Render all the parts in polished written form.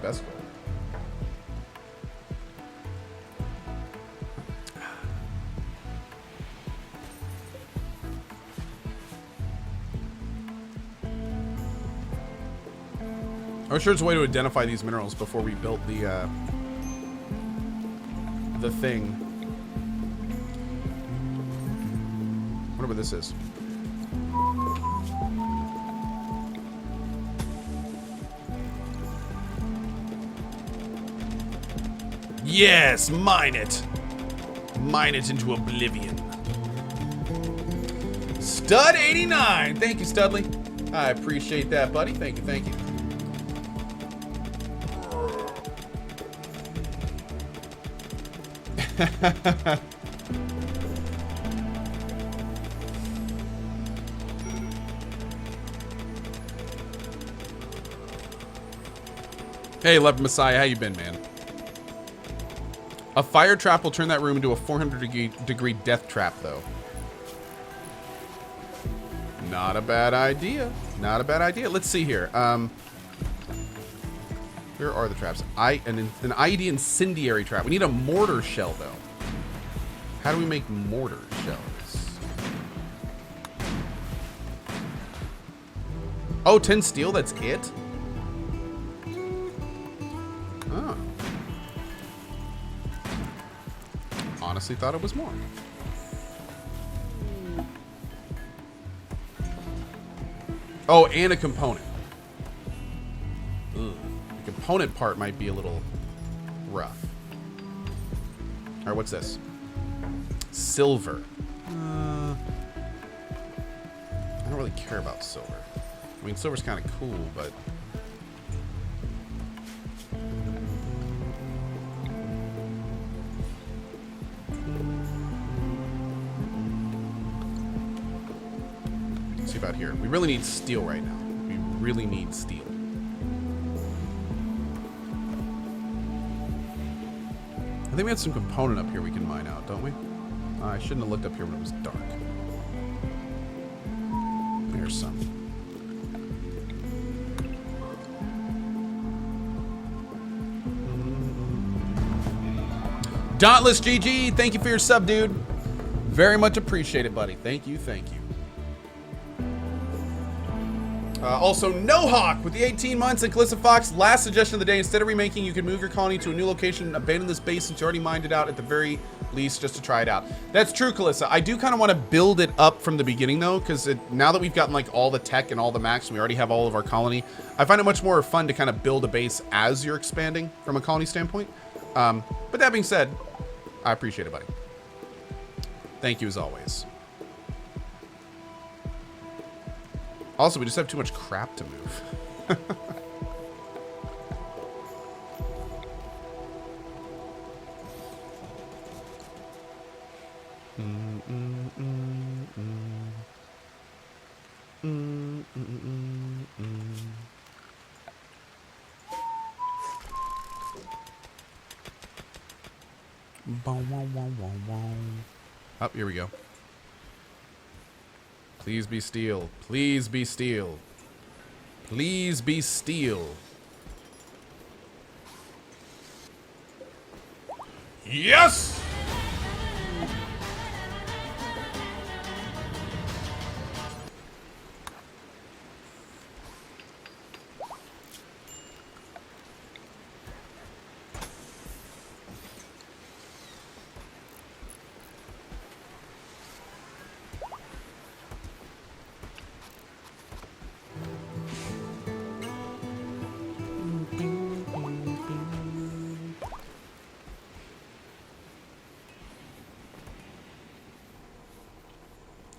best gold. I'm sure there's a way to identify these minerals before we built the thing. Wonder what this is. Yes, mine it. Mine it into oblivion. Stud89. Thank you, Studley. I appreciate that, buddy. Thank you, thank you. Hey, Leopard Messiah, how you been, man? A fire trap will turn that room into a 400-degree death trap, though. Not a bad idea. Not a bad idea. Let's see here. Where are the traps? An IED incendiary trap. We need a mortar shell, though. How do we make mortar shells? Oh, 10 steel, that's it? Oh. Honestly thought it was more. Oh, and a component. Ugh. The component part might be a little rough. All right, what's this? Silver. I don't really care about silver. I mean, silver's kind of cool, but... Let's see about here. We really need steel right now. We really need steel. I think we had some component up here we can mine out, don't we? I shouldn't have looked up here when it was dark. There's some. Dauntless GG, thank you for your sub, dude. Very much appreciate it, buddy. Thank you, thank you. Also, No Hawk with the 18 months and Calissa Fox. Last suggestion of the day: instead of remaking, you could move your colony to a new location and abandon this base since you already mined it out at the very least just to try it out. That's true, Calissa. I do kind of want to build it up from the beginning though, because now that we've gotten like all the tech and all the max, and we already have all of our colony, I find it much more fun to kind of build a base as you're expanding from a colony standpoint. But that being said, I appreciate it, buddy. Thank you as always. Also, we just have too much crap to move. Oh, here we go. Please be steel. Please be steel. Please be steel. Yes!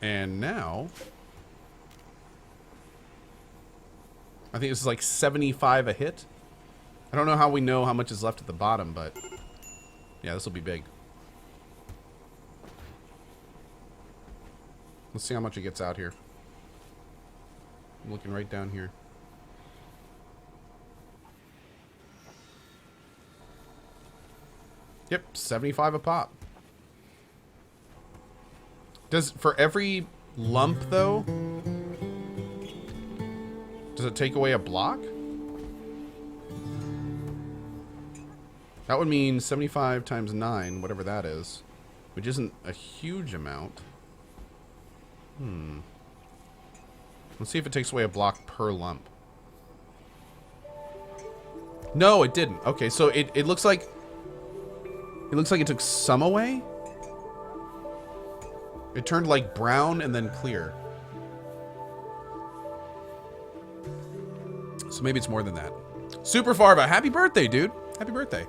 And now, I think this is like 75 a hit. I don't know how we know how much is left at the bottom, but yeah, this will be big. Let's see how much it gets out here. I'm looking right down here. Yep, 75 a pop. Does, for every lump, though, does it take away a block? That would mean 75 times 9, whatever that is, which isn't a huge amount. Let's see if it takes away a block per lump. No, it didn't. Okay, so it looks like it took some away. It turned like brown and then clear. So maybe it's more than that. Super Farva, happy birthday, dude. Happy birthday.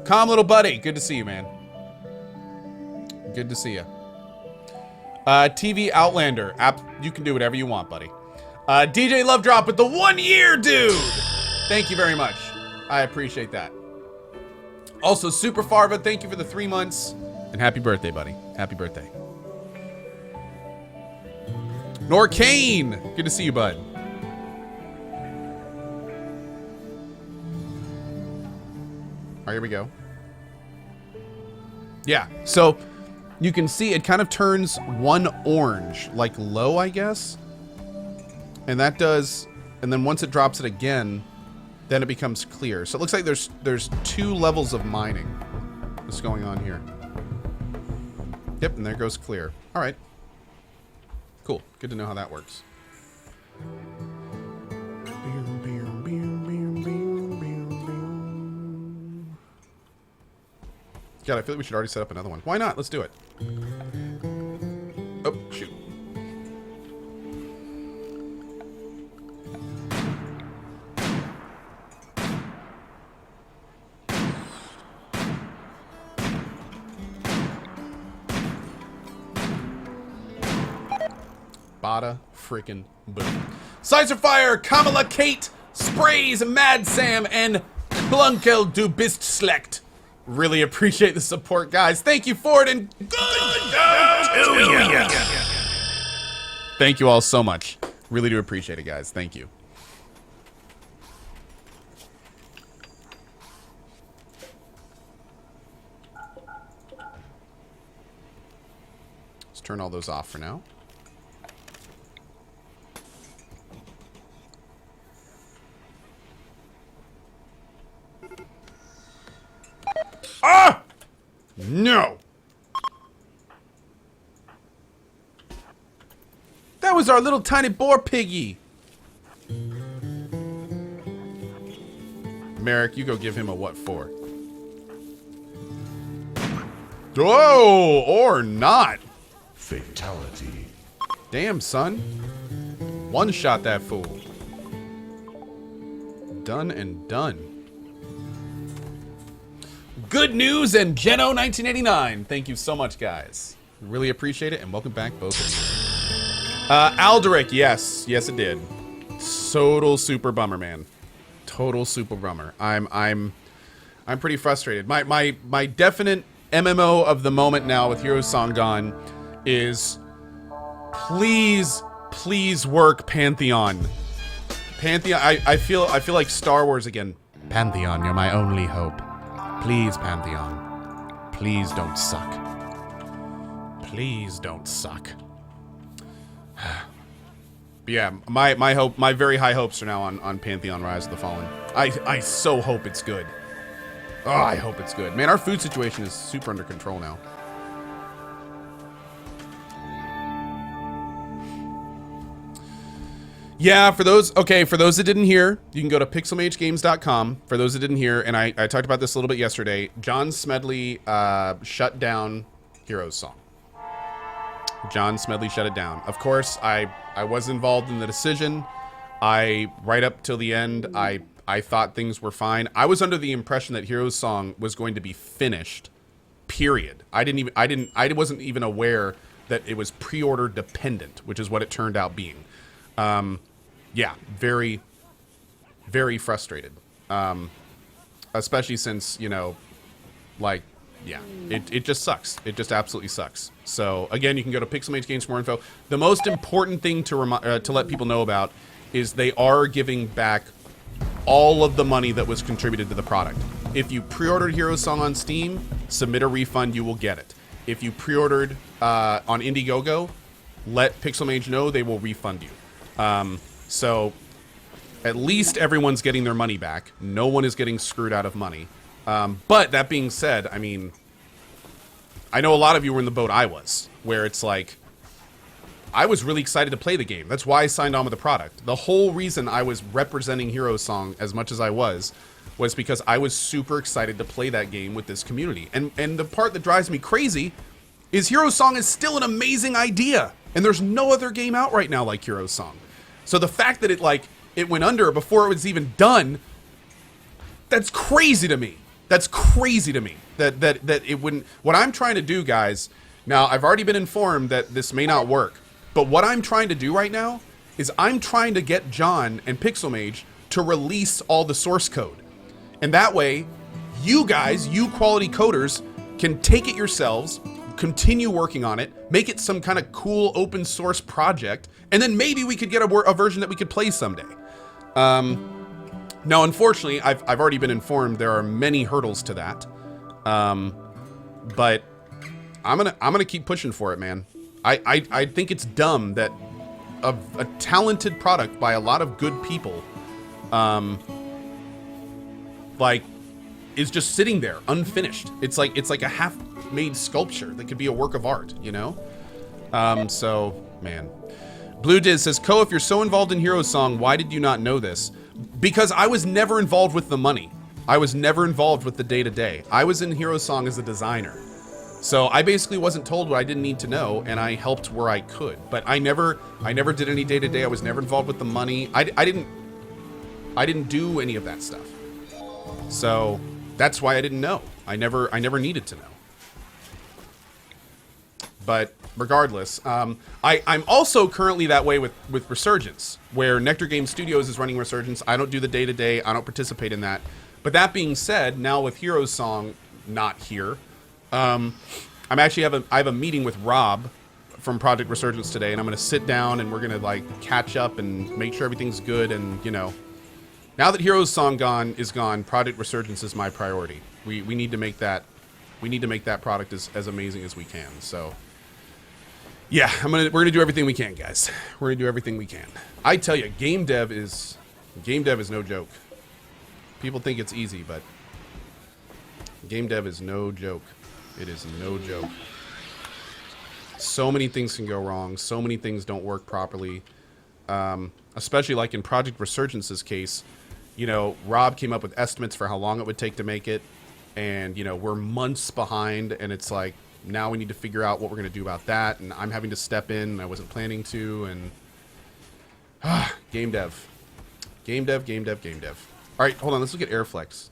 Calm little buddy. Good to see you, man. Good to see you. TV Outlander. You can do whatever you want, buddy. DJ Love Drop with the 1 year, dude. Thank you very much. I appreciate that. Also, Super Farva, thank you for the 3 months. And happy birthday, buddy. Happy birthday. Norcane. Good to see you, bud. All right, here we go. Yeah, so you can see it kind of turns one orange, like low, I guess. And that does, and then once it drops it again, then it becomes clear. So it looks like there's 2 levels of mining that's going on here. Yep, and there goes clear. All right. Cool. Good to know how that works. God, I feel like we should already set up another one. Why not? Let's do it. Oh, shoot. Bada freaking boom. Sizer Fire, Kamala Kate, Sprays, Mad Sam, and Klunkel du bist schlecht. Really appreciate the support, guys. Thank you for it, and good to you. Thank you all so much. Really do appreciate it, guys. Thank you. Let's turn all those off for now. Ah! No! That was our little tiny boar piggy. Merrick, you go give him a what for. Oh, or not. Fatality. Damn, son. One shot that fool. Done and done. Good news and Geno 1989. Thank you so much, guys. Really appreciate it, and welcome back, both of you. Alderic, yes, it did. Total super bummer, man. Total super bummer. I'm pretty frustrated. My definite MMO of the moment now with Heroes Song gone is please work Pantheon. Pantheon. I feel like Star Wars again. Pantheon, you're my only hope. Please, Pantheon. Please don't suck. Please don't suck. But yeah, my very high hopes are now on Pantheon Rise of the Fallen. I so hope it's good. Oh, I hope it's good. Man, our food situation is super under control now. Yeah, for those that didn't hear, you can go to pixelmagegames.com. For those that didn't hear, and I talked about this a little bit yesterday, John Smedley shut down Heroes Song. John Smedley shut it down. Of course, I was involved in the decision. Right up till the end, I thought things were fine. I was under the impression that Heroes Song was going to be finished. Period. I wasn't even aware that it was pre-order dependent, which is what it turned out being. Yeah, very, very frustrated. Especially since, you know, like, yeah, it just sucks. It just absolutely sucks. So, again, you can go to Pixelmage Games for more info. The most important thing to let people know about is they are giving back all of the money that was contributed to the product. If you pre-ordered Heroes Song on Steam, submit a refund, you will get it. If you pre-ordered on Indiegogo, let Pixelmage know, they will refund you. So At least everyone's getting their money back. No one is getting screwed out of money. But that being said, I mean, I know a lot of you were in the boat I was, where it's like, I was really excited to play the game. That's why I signed on with the product. The whole reason I was representing Hero Song as much as I was because I was super excited to play that game with this community. And the part that drives me crazy is Hero Song is still an amazing idea. And there's no other game out right now like Hero Song. So the fact that it went under before it was even done, that's crazy to me. That's crazy to me that it wouldn't. What I'm trying to do, guys, now I've already been informed that this may not work, but what I'm trying to do right now is I'm trying to get John and Pixelmage to release all the source code. And that way, you guys, you quality coders, can take it yourselves, continue working on it, make it some kind of cool open source project, and then maybe we could get a version that we could play someday. Now, unfortunately, I've already been informed there are many hurdles to that. But I'm gonna keep pushing for it, man. I think it's dumb that a talented product by a lot of good people, is just sitting there unfinished. It's like a half-made sculpture that could be a work of art, you know? So, man. Blue Diz says, Ko, if you're so involved in Hero Song, why did you not know this? Because I was never involved with the money. I was never involved with the day-to-day. I was in Hero Song as a designer. So I basically wasn't told what I didn't need to know, and I helped where I could. But I never did any day-to-day. I was never involved with the money. I didn't do any of that stuff. So that's why I didn't know. I never needed to know. But regardless, I'm also currently that way with Resurgence, where Nectar Game Studios is running Resurgence. I don't do the day-to-day. I don't participate in that. But that being said, now with Hero Song not here, I have a meeting with Rob from Project Resurgence today, and I'm going to sit down and we're going to catch up and make sure everything's good. And, you know, now that Hero Song is gone, Project Resurgence is my priority. We need to make that product as amazing as we can. So yeah, we're gonna do everything we can, guys. We're gonna do everything we can. I tell you, game dev is no joke. People think it's easy, but game dev is no joke. It is no joke. So many things can go wrong. So many things don't work properly. Especially like in Project Resurgence's case, you know, Rob came up with estimates for how long it would take to make it, and you know, we're months behind, and it's like, now we need to figure out what we're going to do about that, and I'm having to step in, and I wasn't planning to, and game dev. Game dev. All right, hold on, let's look at Airflex.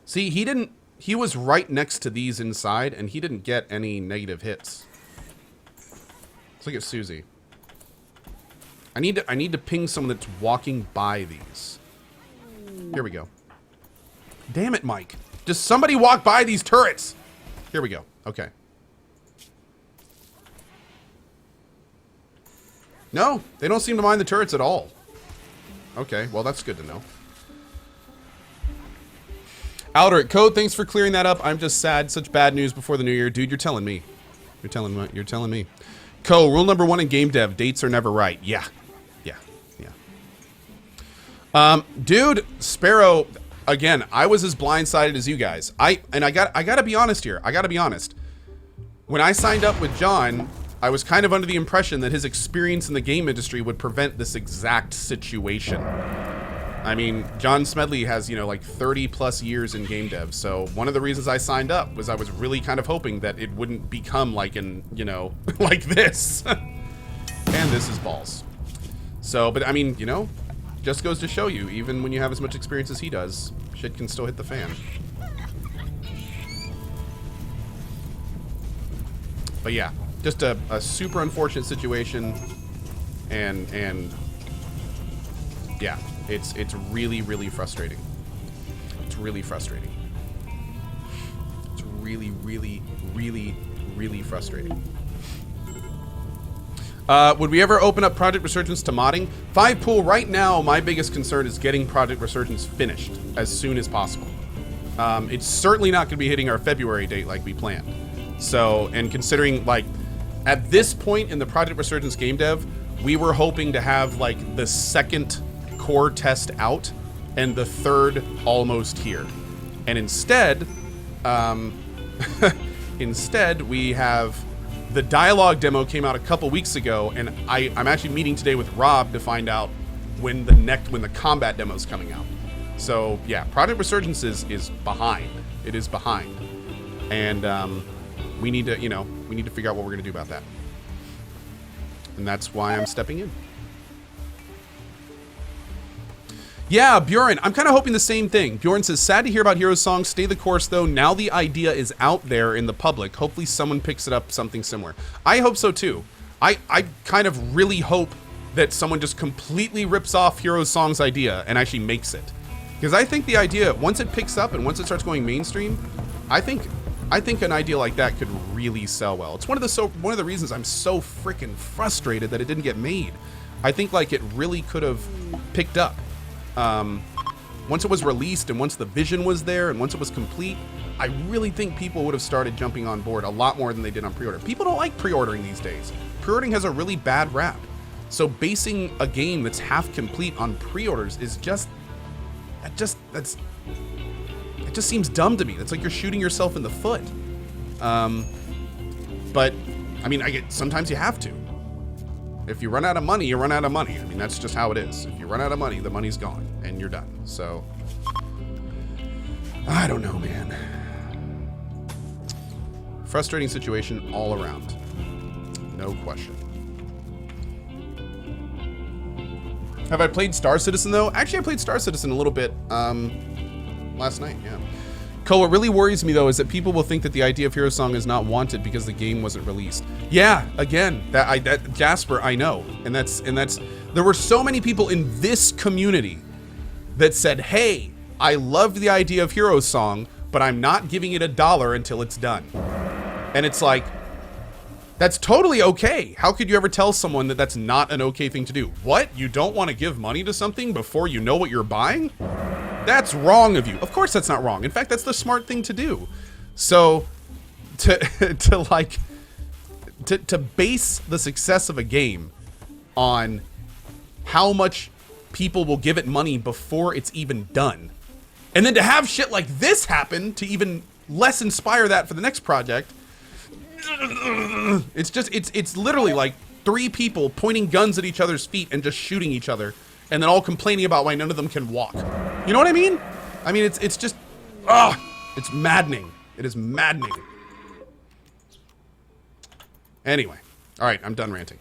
See, he was right next to these inside, and he didn't get any negative hits. Let's look at Susie. I need to ping someone that's walking by these. Here we go. Damn it, Mike. Just somebody walk by these turrets. Here we go. Okay. No, they don't seem to mind the turrets at all. Okay, well, that's good to know. Alderic, Code, thanks for clearing that up. I'm just sad. Such bad news before the new year. Dude, you're telling me. You're telling me. Co, rule number 1 in game dev. Dates are never right. Yeah. Dude, Sparrow... Again, I was as blindsided as you guys. I gotta be honest here. I gotta be honest. When I signed up with John, I was kind of under the impression that his experience in the game industry would prevent this exact situation. I mean, John Smedley has, you know, like 30 plus years in game dev. So one of the reasons I signed up was I was really kind of hoping that it wouldn't become like you know, like this. And this is balls. So, but I mean, you know, just goes to show you, even when you have as much experience as he does, shit can still hit the fan. But yeah, just a super unfortunate situation, and yeah, it's really, really frustrating. It's really frustrating. It's really, really, really, really frustrating. Would we ever open up Project Resurgence to modding? 5 pool, right now, my biggest concern is getting Project Resurgence finished as soon as possible. It's certainly not going to be hitting our February date like we planned. So, and considering, like, At this point in the Project Resurgence game dev, we were hoping to have like the second core test out and the third almost here. And instead, instead we have the dialogue demo came out a couple weeks ago, and I'm actually meeting today with Rob to find out when the combat demo is coming out. So yeah, Project Resurgence is behind. It is behind, and we need to figure out what we're gonna do about that. And that's why I'm stepping in. Yeah, Bjorn, I'm kind of hoping the same thing. Bjorn says, sad to hear about Heroes Song. Stay the course, though. Now the idea is out there in the public. Hopefully someone picks it up, something similar. I hope so, too. I kind of really hope that someone just completely rips off Heroes Song's idea and actually makes it. Because I think the idea, once it picks up and once it starts going mainstream, I think an idea like that could really sell well. It's one of the reasons I'm so freaking frustrated that it didn't get made. I think like it really could have picked up. Once it was released and once the vision was there and once it was complete, I really think people would have started jumping on board a lot more than they did on pre-order. People don't like pre-ordering these days. Pre-ordering has a really bad rap. So basing a game that's half complete on pre-orders is just it just seems dumb to me. It's like you're shooting yourself in the foot. But I mean, sometimes you have to. If you run out of money, you run out of money. I mean, that's just how it is. If you run out of money, the money's gone and you're done. So, I don't know, man. Frustrating situation all around. No question. Have I played Star Citizen, though? Actually, I played Star Citizen a little bit last night, yeah. Cole, what really worries me, though, is that people will think that the idea of Heroes Song is not wanted because the game wasn't released. Yeah, again, that Jasper, I know. And that's there were so many people in this community that said, hey, I loved the idea of Heroes Song, but I'm not giving it $1 until it's done. And it's like, that's totally okay. How could you ever tell someone that that's not an okay thing to do? What? You don't want to give money to something before you know what you're buying? That's wrong of you. Of course that's not wrong. In fact, that's the smart thing to do. So to base the success of a game on how much people will give it money before it's even done, and then to have shit like this happen to even less inspire that for the next project, it's literally like 3 people pointing guns at each other's feet and just shooting each other, and then all complaining about why none of them can walk. You know what I mean? I mean, it's just, it's maddening. It is maddening. Anyway, all right, I'm done ranting.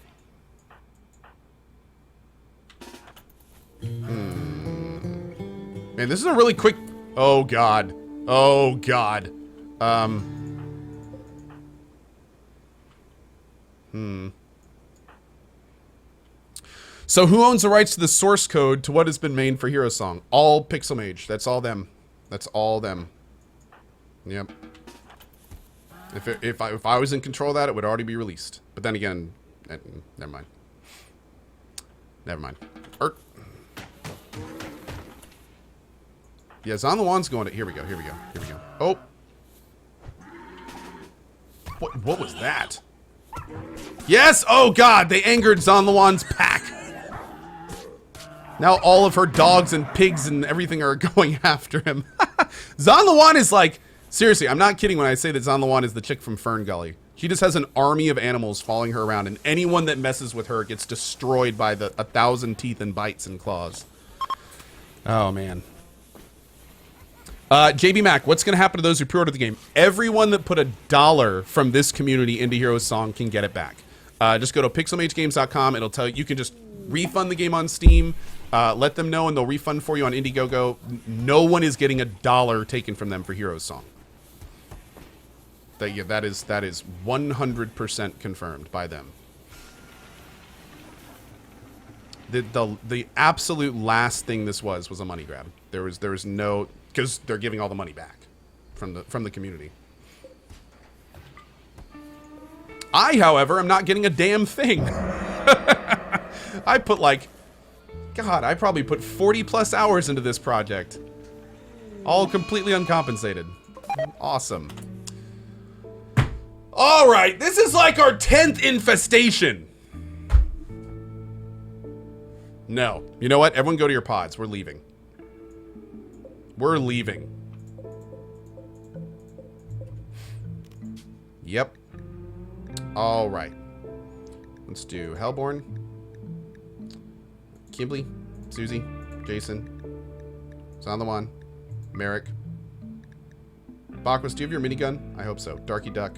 Man, this is a really quick, oh God. Oh God. So who owns the rights to the source code to what has been made for Heroes Song? All Pixelmage. That's all them. That's all them. Yep. If I was in control of that, it would already be released. But then again, never mind. Never mind. Yeah, Zon the Wan's going to... Here we go. Here we go. Here we go. Oh. What was that? Yes! Oh, God! They angered Zon the Wan's pack. Now all of her dogs and pigs and everything are going after him. Zon the Wan is like... Seriously, I'm not kidding when I say that Zon the Wan is the chick from Fern Gully. She just has an army of animals following her around, and anyone that messes with her gets destroyed by the 1,000 teeth and bites and claws. Oh, man. JB Mac, what's going to happen to those who pre-ordered the game? Everyone that put $1 from this community into Heroes Song can get it back. Just go to pixelmagegames.com. It'll tell you, you can just refund the game on Steam. Let them know and they'll refund for you on Indiegogo. No one is getting $1 taken from them for Heroes Song. That is 100% confirmed by them. The absolute last thing this was a money grab. There was no, because they're giving all the money back from the community. I, however, am not getting a damn thing. I put like, God, I probably put 40 plus hours into this project. All completely uncompensated. Awesome. All right, this is like our 10th infestation. No. You know what? Everyone go to your pods. We're leaving. We're leaving. Yep. All right. Let's do Hellborn. Kimberly, Susie, Jason, Zandawan, Merrick. Bachmas, do you have your minigun? I hope so. Darky Duck.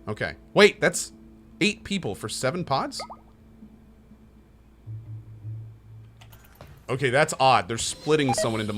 Okay. Wait, that's 8 people for 7 pods? Okay, that's odd. They're splitting someone into